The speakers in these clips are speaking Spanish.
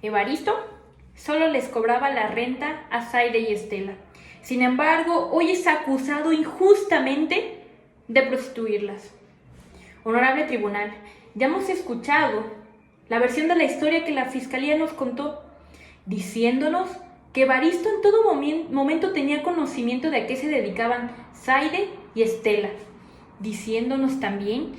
Evaristo solo les cobraba la renta a Zaide y Estela. Sin embargo, hoy es acusado injustamente de prostituirlas. Honorable tribunal, ya hemos escuchado la versión de la historia que la fiscalía nos contó, diciéndonos que Evaristo en todo momento tenía conocimiento de a qué se dedicaban Zaide y Estela, diciéndonos también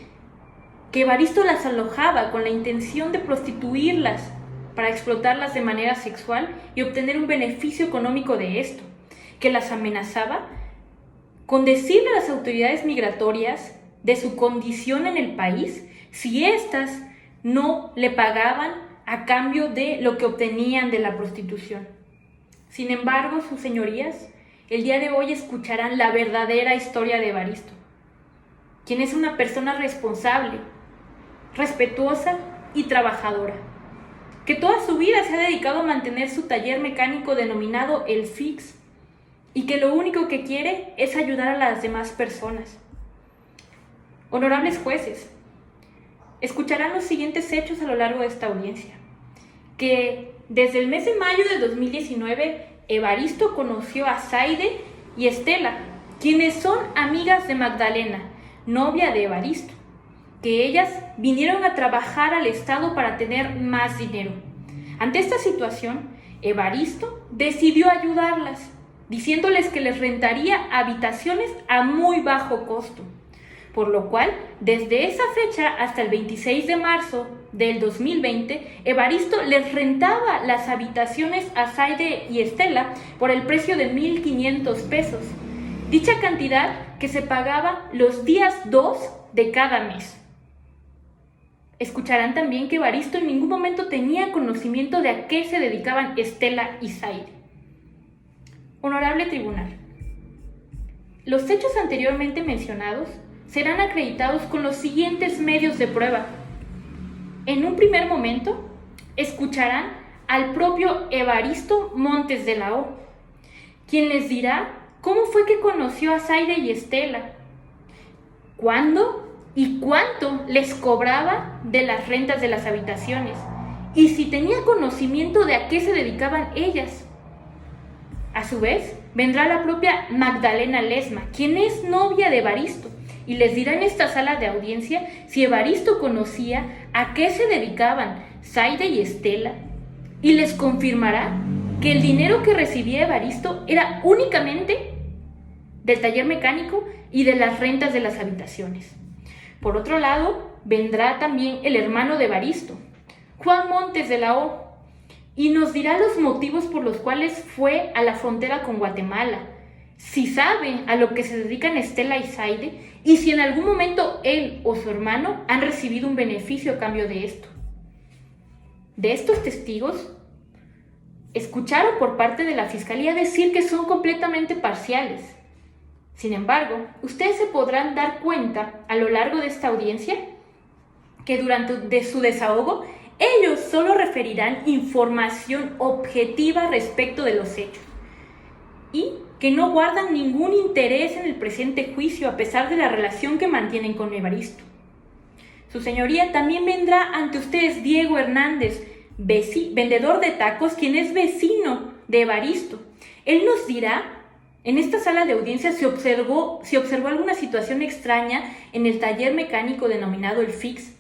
que Evaristo las alojaba con la intención de prostituirlas para explotarlas de manera sexual y obtener un beneficio económico de esto, que las amenazaba con decirle a las autoridades migratorias de su condición en el país si éstas no le pagaban a cambio de lo que obtenían de la prostitución. Sin embargo, sus señorías, el día de hoy escucharán la verdadera historia de Evaristo, quien es una persona responsable, respetuosa y trabajadora, que toda su vida se ha dedicado a mantener su taller mecánico denominado El Fix, y que lo único que quiere es ayudar a las demás personas. Honorables jueces, escucharán los siguientes hechos a lo largo de esta audiencia. Que desde el mes de mayo de 2019, Evaristo conoció a Zaide y Estela, quienes son amigas de Magdalena, novia de Evaristo, que ellas vinieron a trabajar al Estado para tener más dinero. Ante esta situación, Evaristo decidió ayudarlas, diciéndoles que les rentaría habitaciones a muy bajo costo, por lo cual, desde esa fecha hasta el 26 de marzo del 2020, Evaristo les rentaba las habitaciones a Zaide y Estela por el precio de 1,500 pesos, dicha cantidad que se pagaba los días 2 de cada mes. Escucharán también que Evaristo en ningún momento tenía conocimiento de a qué se dedicaban Estela y Zaide. Honorable tribunal, los hechos anteriormente mencionados serán acreditados con los siguientes medios de prueba. En un primer momento, escucharán al propio Evaristo Montes de la O, quien les dirá cómo fue que conoció a Zaide y Estela, cuándo y cuánto les cobraba de las rentas de las habitaciones, y si tenía conocimiento de a qué se dedicaban ellas. A su vez, vendrá la propia Magdalena Lesma, quien es novia de Evaristo, y les dirá en esta sala de audiencia si Evaristo conocía a qué se dedicaban Zaide y Estela, y les confirmará que el dinero que recibía Evaristo era únicamente del taller mecánico y de las rentas de las habitaciones. Por otro lado, vendrá también el hermano de Evaristo, Juan Montes de la O, y nos dirá los motivos por los cuales fue a la frontera con Guatemala, si sabe a lo que se dedican Estela y Zaide, y si en algún momento él o su hermano han recibido un beneficio a cambio de esto. De estos testigos, escucharon por parte de la Fiscalía decir que son completamente parciales. Sin embargo, ustedes se podrán dar cuenta a lo largo de esta audiencia que durante su desahogo, ellos solo referirán información objetiva respecto de los hechos y que no guardan ningún interés en el presente juicio a pesar de la relación que mantienen con Evaristo. Su señoría también vendrá ante ustedes Diego Hernández, vendedor de tacos, quien es vecino de Evaristo. Él nos dirá en esta sala de audiencia si observó alguna situación extraña en el taller mecánico denominado El Fix,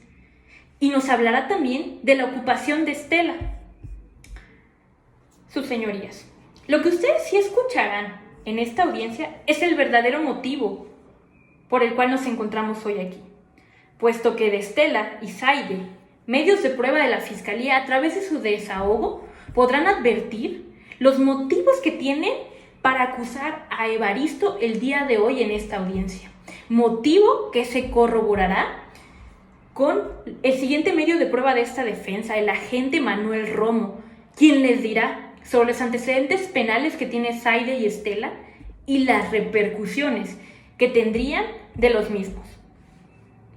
y nos hablará también de la ocupación de Estela. Sus señorías, lo que ustedes sí escucharán en esta audiencia es el verdadero motivo por el cual nos encontramos hoy aquí, puesto que de Estela y Zaide, medios de prueba de la Fiscalía a través de su desahogo podrán advertir los motivos que tienen para acusar a Evaristo el día de hoy en esta audiencia, motivo que se corroborará con el siguiente medio de prueba de esta defensa, el agente Manuel Romo, quien les dirá sobre los antecedentes penales que tiene Zaide y Estela y las repercusiones que tendrían de los mismos.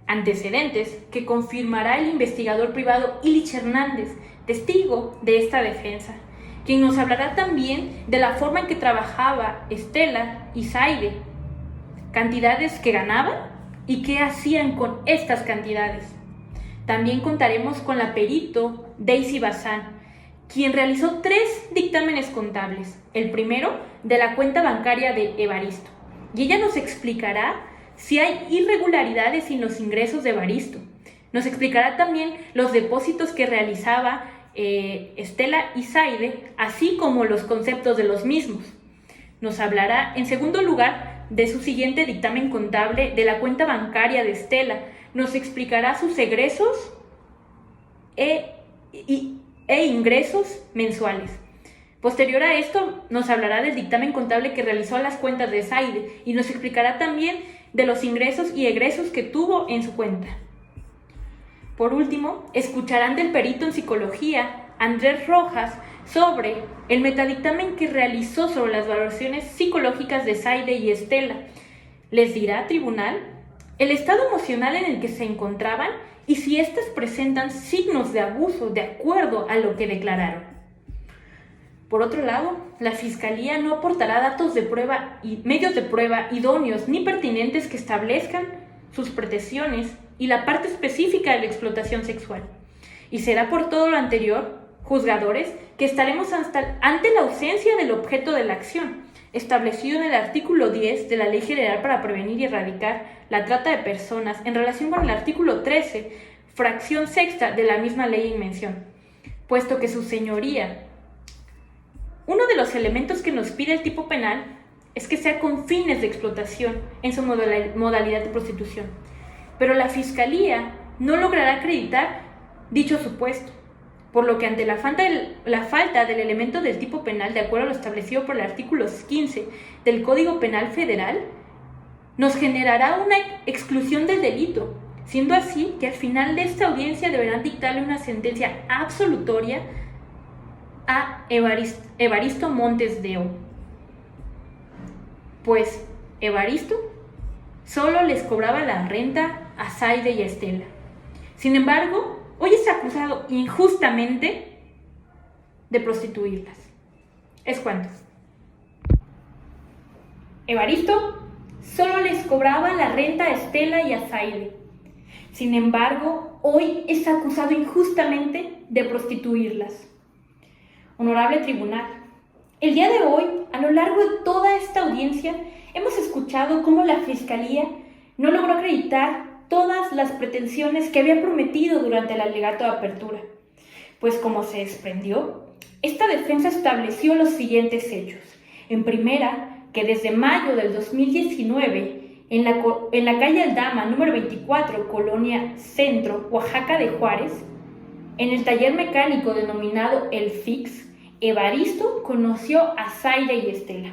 Antecedentes que confirmará el investigador privado Ilich Hernández, testigo de esta defensa, quien nos hablará también de la forma en que trabajaba Estela y Zaide, cantidades que ganaban y qué hacían con estas cantidades. También contaremos con la perito Daisy Bazán, quien realizó 3 dictámenes contables. El primero, de la cuenta bancaria de Evaristo. Y ella nos explicará si hay irregularidades en los ingresos de Evaristo. Nos explicará también los depósitos que realizaba Estela y Zaide, así como los conceptos de los mismos. Nos hablará, en segundo lugar, de su siguiente dictamen contable de la cuenta bancaria de Estela. Nos explicará sus egresos e ingresos mensuales. Posterior a esto, nos hablará del dictamen contable que realizó las cuentas de Zaide y nos explicará también de los ingresos y egresos que tuvo en su cuenta. Por último, escucharán del perito en psicología, Andrés Rojas, sobre el metadictamen que realizó sobre las valoraciones psicológicas de Zaide y Estela. Les dirá tribunal el estado emocional en el que se encontraban y si éstas presentan signos de abuso de acuerdo a lo que declararon. Por otro lado, la Fiscalía no aportará datos de prueba y medios de prueba idóneos ni pertinentes que establezcan sus pretensiones y la parte específica de la explotación sexual. Y será por todo lo anterior, juzgadores, que estaremos ante la ausencia del objeto de la acción, establecido en el artículo 10 de la Ley General para prevenir y erradicar la trata de personas en relación con el artículo 13, fracción sexta de la misma ley en mención, puesto que su señoría, uno de los elementos que nos pide el tipo penal es que sea con fines de explotación en su modalidad de prostitución. Pero la Fiscalía no logrará acreditar dicho supuesto, por lo que ante la falta del elemento del tipo penal de acuerdo a lo establecido por el artículo 15 del Código Penal Federal, nos generará una exclusión del delito, siendo así que al final de esta audiencia deberán dictarle una sentencia absolutoria a Evaristo Montes de O. Pues Evaristo solo les cobraba la renta a Zaide y a Estela. Sin embargo, hoy es acusado injustamente de prostituirlas. Es cuanto. Evaristo solo les cobraba la renta a Estela y a Zaide. Sin embargo, hoy es acusado injustamente de prostituirlas. Honorable tribunal, el día de hoy, a lo largo de toda esta audiencia, hemos escuchado cómo la Fiscalía no logró acreditar todas las pretensiones que había prometido durante el alegato de apertura. Pues como se desprendió, esta defensa estableció los siguientes hechos. En primera, que desde mayo del 2019, en la calle Aldama, número 24, Colonia Centro, Oaxaca de Juárez, en el taller mecánico denominado El Fix, Evaristo conoció a Zaide y Estela,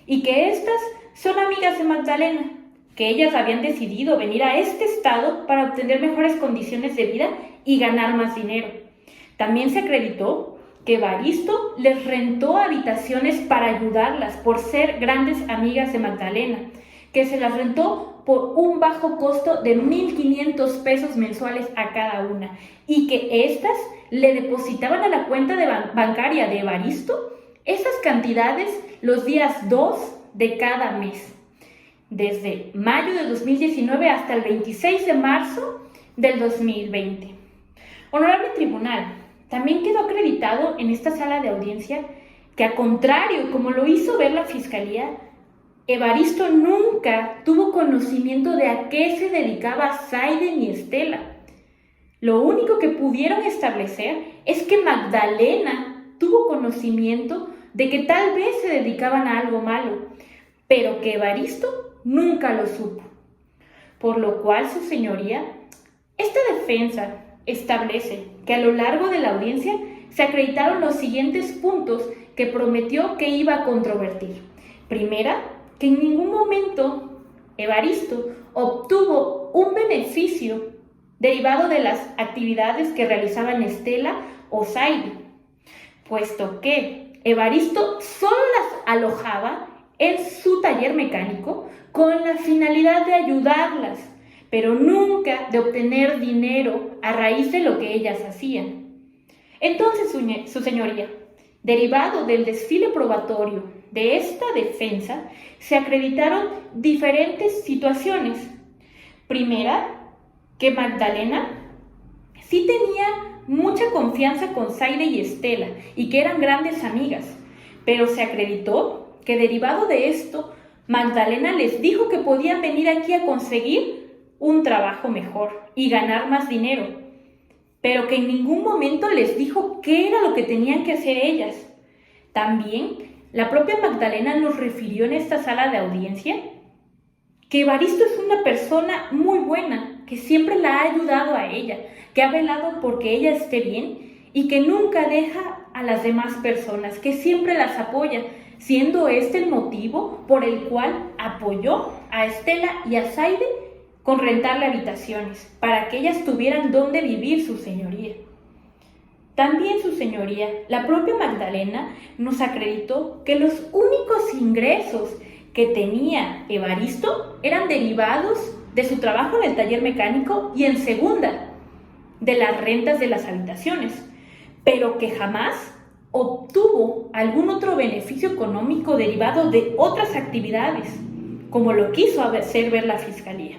y que éstas son amigas de Magdalena, que ellas habían decidido venir a este estado para obtener mejores condiciones de vida y ganar más dinero. También se acreditó que Evaristo les rentó habitaciones para ayudarlas por ser grandes amigas de Magdalena, que se las rentó por un bajo costo de 1,500 pesos mensuales a cada una, y que éstas le depositaban a la cuenta bancaria de Evaristo esas cantidades los días 2 de cada mes, desde mayo del 2019 hasta el 26 de marzo del 2020. Honorable tribunal, también quedó acreditado en esta sala de audiencia que, a contrario, como lo hizo ver la Fiscalía, Evaristo nunca tuvo conocimiento de a qué se dedicaba Zaide ni Estela. Lo único que pudieron establecer es que Magdalena tuvo conocimiento de que tal vez se dedicaban a algo malo, pero que Evaristo nunca lo supo. Por lo cual, su señoría, esta defensa establece que a lo largo de la audiencia se acreditaron los siguientes puntos que prometió que iba a controvertir. Primera, que en ningún momento Evaristo obtuvo un beneficio derivado de las actividades que realizaban Estela o Zaide, puesto que Evaristo solo las alojaba en su taller mecánico con la finalidad de ayudarlas, pero nunca de obtener dinero a raíz de lo que ellas hacían. Entonces, su señoría, derivado del desfile probatorio de esta defensa, se acreditaron diferentes situaciones. Primera, que Magdalena sí tenía mucha confianza con Zaide y Estela y que eran grandes amigas, pero se acreditó que derivado de esto, Magdalena les dijo que podían venir aquí a conseguir un trabajo mejor y ganar más dinero, pero que en ningún momento les dijo qué era lo que tenían que hacer ellas. También, la propia Magdalena nos refirió en esta sala de audiencia que Evaristo es una persona muy buena, que siempre la ha ayudado a ella, que ha velado porque ella esté bien y que nunca deja a las demás personas, que siempre las apoya, siendo este el motivo por el cual apoyó a Estela y a Zaide con rentarle habitaciones, para que ellas tuvieran dónde vivir, su señoría. También, su señoría, la propia Magdalena nos acreditó que los únicos ingresos que tenía Evaristo eran derivados de su trabajo en el taller mecánico y en segunda, de las rentas de las habitaciones, pero que jamás obtuvo algún otro beneficio económico derivado de otras actividades, como lo quiso hacer ver la Fiscalía.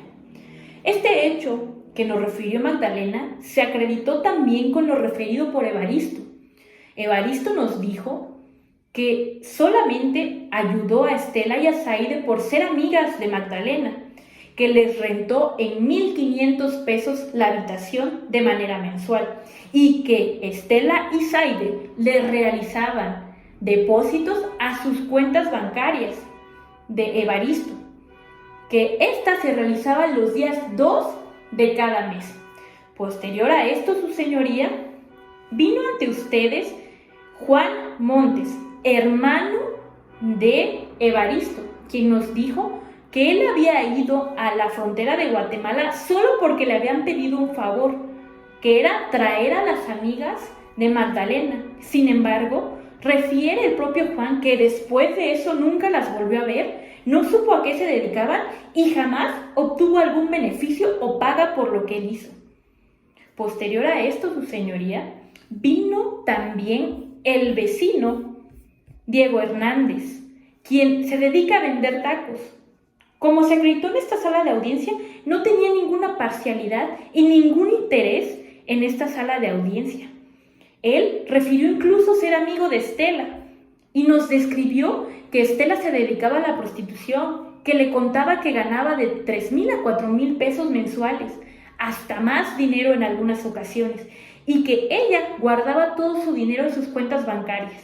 Este hecho que nos refirió Magdalena se acreditó también con lo referido por Evaristo. Evaristo nos dijo que solamente ayudó a Estela y a Zaide por ser amigas de Magdalena, que les rentó en 1,500 pesos la habitación de manera mensual y que Estela y Zaide le realizaban depósitos a sus cuentas bancarias de Evaristo, que éstas se realizaban los días 2 de cada mes. Posterior a esto, su señoría, vino ante ustedes Juan Montes, hermano de Evaristo, quien nos dijo que él había ido a la frontera de Guatemala solo porque le habían pedido un favor, que era traer a las amigas de Magdalena. Sin embargo, refiere el propio Juan que después de eso nunca las volvió a ver, no supo a qué se dedicaban y jamás obtuvo algún beneficio o paga por lo que él hizo. Posterior a esto, su señoría, vino también el vecino Diego Hernández, quien se dedica a vender tacos. Como se acreditó en esta sala de audiencia, no tenía ninguna parcialidad y ningún interés en esta sala de audiencia. Él refirió incluso ser amigo de Estela y nos describió que Estela se dedicaba a la prostitución, que le contaba que ganaba de 3,000 a 4,000 pesos mensuales, hasta más dinero en algunas ocasiones, y que ella guardaba todo su dinero en sus cuentas bancarias.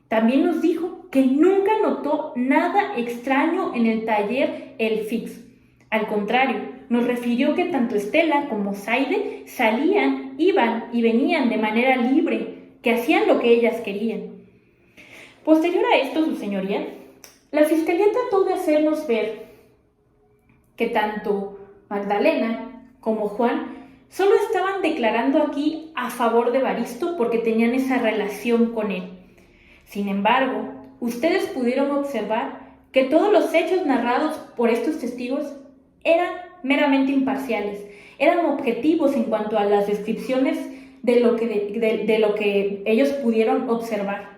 También nos dijo que nunca notó nada extraño en el taller El Fix. Al contrario, nos refirió que tanto Estela como Zaide salían, iban y venían de manera libre, que hacían lo que ellas querían. Posterior a esto, su señoría, la Fiscalía trató de hacernos ver que tanto Magdalena como Juan solo estaban declarando aquí a favor de Evaristo porque tenían esa relación con él. Sin embargo, ustedes pudieron observar que todos los hechos narrados por estos testigos eran meramente imparciales, eran objetivos en cuanto a las descripciones de lo que ellos pudieron observar.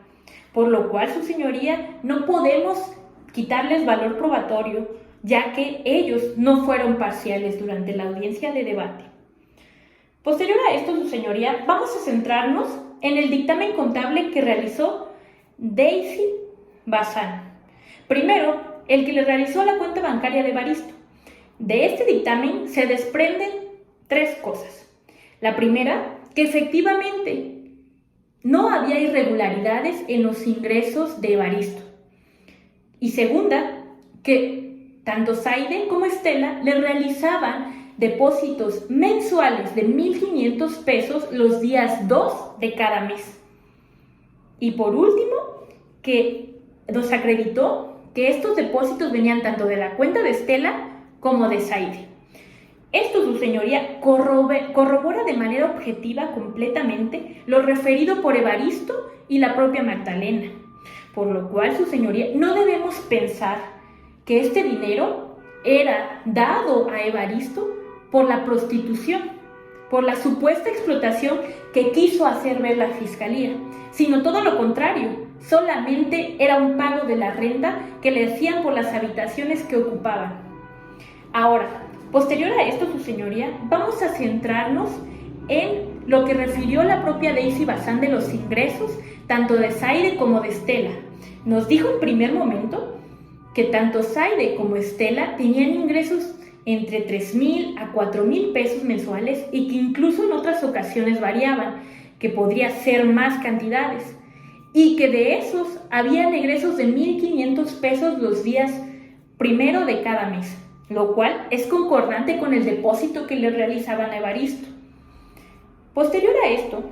Por lo cual, su señoría, no podemos quitarles valor probatorio, ya que ellos no fueron parciales durante la audiencia de debate. Posterior a esto, su señoría, vamos a centrarnos en el dictamen contable que realizó Daisy Bazán. Primero, el que le realizó la cuenta bancaria de Evaristo. De este dictamen se desprenden 3 cosas. La primera, que efectivamente no había irregularidades en los ingresos de Evaristo. Y segunda, que tanto Zaide como Estela le realizaban depósitos mensuales de 1,500 pesos los días 2 de cada mes. Y por último, que nos acreditó que estos depósitos venían tanto de la cuenta de Estela como de Zaide. Esto, su señoría, corrobora de manera objetiva completamente lo referido por Evaristo y la propia Magdalena, por lo cual, su señoría, no debemos pensar que este dinero era dado a Evaristo por la prostitución, por la supuesta explotación que quiso hacer ver la Fiscalía, sino todo lo contrario, solamente era un pago de la renta que le hacían por las habitaciones que ocupaban. Ahora, posterior a esto, su señoría, vamos a centrarnos en lo que refirió la propia Daisy Bazán de los ingresos tanto de Zaide como de Estela. Nos dijo en primer momento que tanto Zaide como Estela tenían ingresos entre 3,000 a 4,000 pesos mensuales y que incluso en otras ocasiones variaban, que podría ser más cantidades, y que de esos habían egresos de 1,500 pesos los días primero de cada mes, lo cual es concordante con el depósito que le realizaban a Evaristo. Posterior a esto,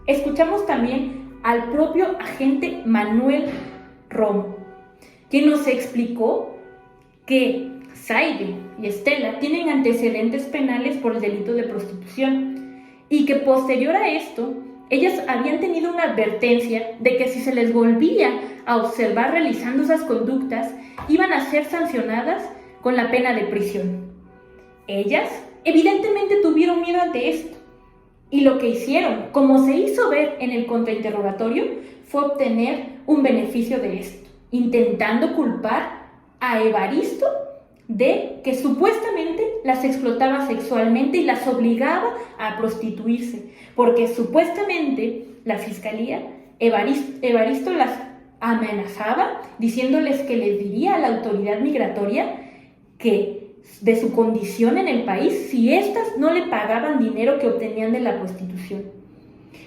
escuchamos también al propio agente Manuel Romo, quien nos explicó que Zaide y Estela tienen antecedentes penales por el delito de prostitución y que posterior a esto, ellas habían tenido una advertencia de que si se les volvía a observar realizando esas conductas, iban a ser sancionadas con la pena de prisión. Ellas evidentemente tuvieron miedo ante esto y lo que hicieron, como se hizo ver en el contrainterrogatorio, fue obtener un beneficio de esto, intentando culpar a Evaristo de que supuestamente las explotaba sexualmente y las obligaba a prostituirse, porque supuestamente la fiscalía, Evaristo las amenazaba diciéndoles que les diría a la autoridad migratoria que de su condición en el país si éstas no le pagaban dinero que obtenían de la prostitución.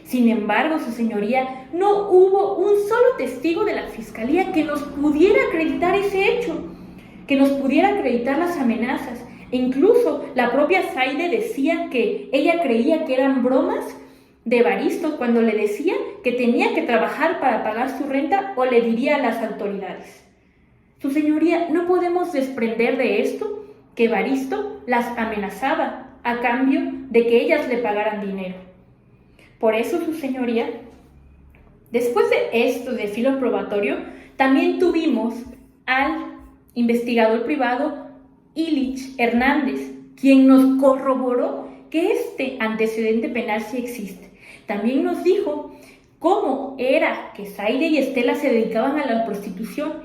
Sin embargo, su señoría, no hubo un solo testigo de la fiscalía que nos pudiera acreditar ese hecho, que nos pudiera acreditar las amenazas. E incluso la propia Zaide decía que ella creía que eran bromas de Evaristo cuando le decía que tenía que trabajar para pagar su renta o le diría a las autoridades. Su señoría, no podemos desprender de esto que Evaristo las amenazaba a cambio de que ellas le pagaran dinero. Por eso, su señoría, después de esto de filo probatorio, también tuvimos al investigador privado Illich Hernández, quien nos corroboró que este antecedente penal sí existe. También nos dijo cómo era que Zaide y Estela se dedicaban a la prostitución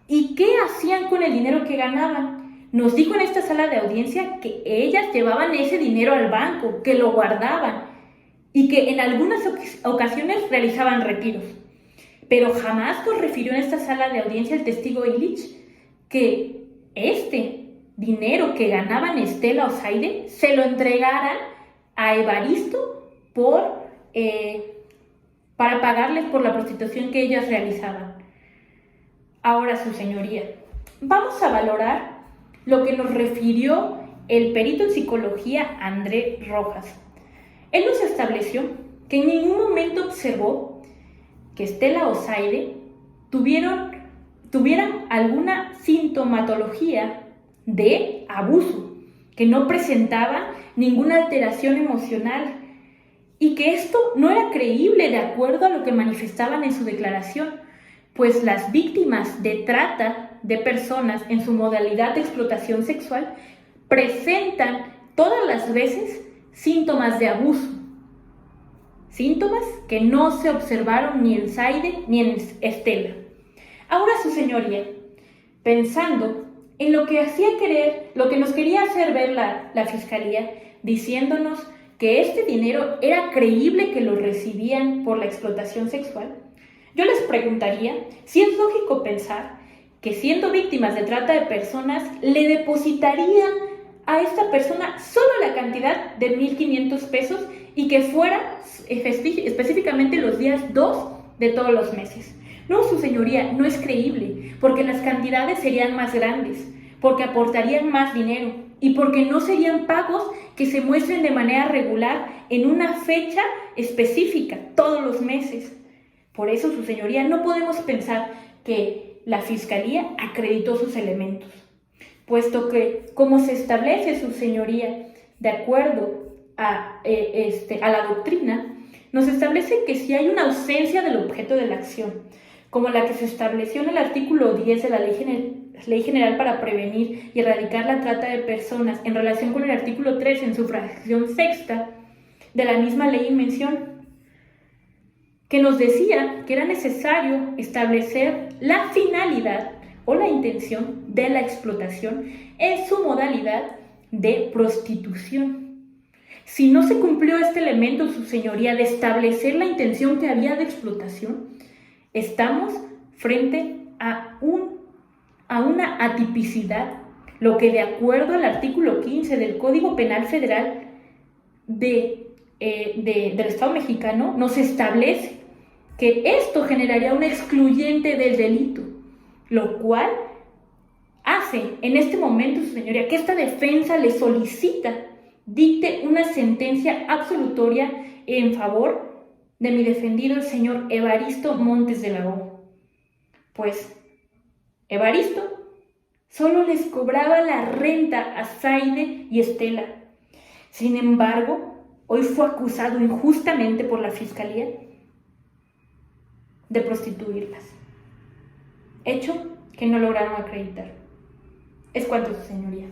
y qué hacían con el dinero que ganaban. Nos dijo en esta sala de audiencia que ellas llevaban ese dinero al banco, que lo guardaban y que en algunas ocasiones realizaban retiros. Pero jamás nos refirió en esta sala de audiencia el testigo Illich que este dinero que ganaban Estela o Zaide se lo entregaran a Evaristo para pagarles por la prostitución que ellas realizaban. Ahora, su señoría, vamos a valorar lo que nos refirió el perito en psicología André Rojas. Él nos estableció que en ningún momento observó que Estela o Zaide tuvieran alguna sintomatología de abuso, que no presentaban ninguna alteración emocional y que esto no era creíble de acuerdo a lo que manifestaban en su declaración, pues las víctimas de trata de personas en su modalidad de explotación sexual presentan todas las veces síntomas de abuso, síntomas que no se observaron ni en Zaide ni en Estela. Ahora, su señoría, pensando en lo que nos quería hacer ver la fiscalía, diciéndonos que este dinero era creíble que lo recibían por la explotación sexual, yo les preguntaría si es lógico pensar que siendo víctimas de trata de personas le depositarían a esta persona solo la cantidad de 1,500 pesos y que fuera específicamente los días 2 de todos los meses. No, su señoría, no es creíble, porque las cantidades serían más grandes, porque aportarían más dinero y porque no serían pagos que se muestren de manera regular en una fecha específica, todos los meses. Por eso, su señoría, no podemos pensar que la fiscalía acreditó sus elementos, puesto que, como se establece, su señoría, de acuerdo a la doctrina, nos establece que si hay una ausencia del objeto de la acción, como la que se estableció en el artículo 10 de la Ley General para prevenir y erradicar la trata de personas en relación con el artículo 3 en su fracción sexta de la misma ley en mención, que nos decía que era necesario establecer la finalidad o la intención de la explotación en su modalidad de prostitución. Si no se cumplió este elemento, su señoría, de establecer la intención que había de explotación, estamos frente a una atipicidad, lo que de acuerdo al artículo 15 del Código Penal Federal del Estado mexicano nos establece que esto generaría un excluyente del delito, lo cual hace en este momento, su señoría, que esta defensa le solicita dicte una sentencia absolutoria en favor de mi defendido, el señor Evaristo Montes de la O. Pues Evaristo solo les cobraba la renta a Zaide y Estela. Sin embargo, hoy fue acusado injustamente por la Fiscalía de prostituirlas, hecho que no lograron acreditar. Es cuanto, su señoría.